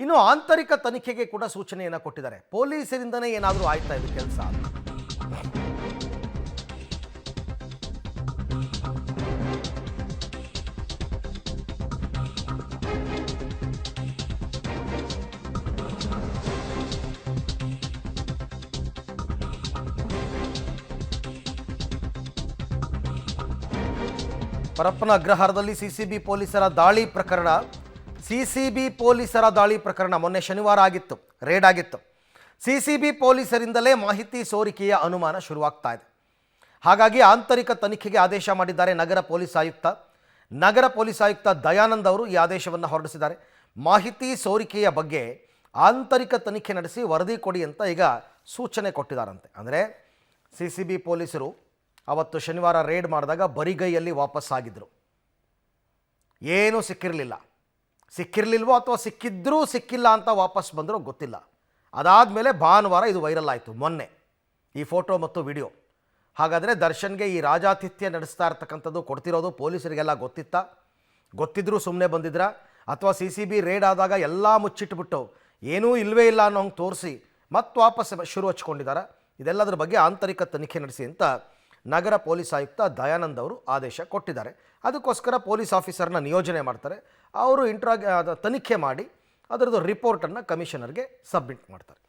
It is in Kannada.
ಇನ್ನು ಆಂತರಿಕ ತನಿಖೆಗೆ ಕೂಡ ಸೂಚನೆಯನ್ನು ಕೊಟ್ಟಿದ್ದಾರೆ. ಪೊಲೀಸರಿಂದನೇ ಏನಾದರೂ ಆಯ್ತಾ ಇದು ಕೆಲಸ ಅಂತ. ಪರಪ್ಪನ ಅಗ್ರಹಾರದಲ್ಲಿ ಸಿಸಿಬಿ ಪೊಲೀಸರ ದಾಳಿ ಪ್ರಕರಣ ಮೊನ್ನೆ ಶನಿವಾರ ಆಗಿತ್ತು, ರೇಡ್ ಆಗಿತ್ತು. ಸಿಸಿಬಿ ಪೊಲೀಸರಿಂದಲೇ ಮಾಹಿತಿ ಸೋರಿಕೆಯ ಅನುಮಾನ ಶುರುವಾಗ್ತಾ ಇದೆ. ಹಾಗಾಗಿ ಆಂತರಿಕ ತನಿಖೆಗೆ ಆದೇಶ ಮಾಡಿದ್ದಾರೆ ನಗರ ಪೊಲೀಸ್ ಆಯುಕ್ತ ದಯಾನಂದ್ ಅವರು ಈ ಆದೇಶವನ್ನು ಹೊರಡಿಸಿದ್ದಾರೆ. ಮಾಹಿತಿ ಸೋರಿಕೆಯ ಬಗ್ಗೆ ಆಂತರಿಕ ತನಿಖೆ ನಡೆಸಿ ವರದಿ ಕೊಡಿ ಅಂತ ಈಗ ಸೂಚನೆ ಕೊಟ್ಟಿದ್ದಾರಂತೆ. ಅಂದರೆ ಸಿಸಿಬಿ ಪೊಲೀಸರು ಅವತ್ತು ಶನಿವಾರ ರೇಡ್ ಮಾಡಿದಾಗ ಬರಿಗೈಯಲ್ಲಿ ವಾಪಸ್ಸಾಗಿದ್ದರು. ಏನೂ ಸಿಕ್ಕಿರಲಿಲ್ವೋ ಅಥವಾ ಸಿಕ್ಕಿದ್ರೂ ಸಿಕ್ಕಿಲ್ಲ ಅಂತ ವಾಪಸ್ ಬಂದರೂ ಗೊತ್ತಿಲ್ಲ. ಅದಾದಮೇಲೆ ಭಾನುವಾರ ಇದು ವೈರಲ್ ಆಯಿತು, ಮೊನ್ನೆ ಈ ಫೋಟೋ ಮತ್ತು ವಿಡಿಯೋ. ಹಾಗಾದರೆ ದರ್ಶನ್ಗೆ ಈ ರಾಜಾತಿಥ್ಯ ನಡೆಸ್ತಾ ಇರ್ತಕ್ಕಂಥದ್ದು ಕೊಡ್ತಿರೋದು ಪೊಲೀಸರಿಗೆಲ್ಲ ಗೊತ್ತಿದ್ರೂ ಸುಮ್ಮನೆ ಬಂದಿದ್ರ, ಅಥವಾ ಸಿಸಿಬಿ ರೇಡ್ ಆದಾಗ ಎಲ್ಲ ಮುಚ್ಚಿಟ್ಬಿಟ್ಟು ಏನೂ ಇಲ್ಲವೇ ಇಲ್ಲ ಅನ್ನೋ ಹಂಗೆ ತೋರಿಸಿ ಮತ್ತೆ ವಾಪಸ್ ಶುರು ಹಚ್ಕೊಂಡಿದ್ದಾರೆ? ಇದೆಲ್ಲದರ ಬಗ್ಗೆ ಆಂತರಿಕ ತನಿಖೆ ನಡೆಸಿ ಅಂತ ನಗರ ಪೊಲೀಸ್ ಆಯುಕ್ತ ದಯಾನಂದ್ ಅವರು ಆದೇಶ ಕೊಟ್ಟಿದ್ದಾರೆ. ಅದಕ್ಕೋಸ್ಕರ ಪೊಲೀಸ್ ಆಫೀಸರ್ನ ನಿಯೋಜನೆ ಮಾಡ್ತಾರೆ. ಅವರು ತನಿಖೆ ಮಾಡಿ ಅದರದ್ದು ರಿಪೋರ್ಟನ್ನು ಕಮಿಷನರ್ಗೆ ಸಬ್ಮಿಟ್ ಮಾಡ್ತಾರೆ.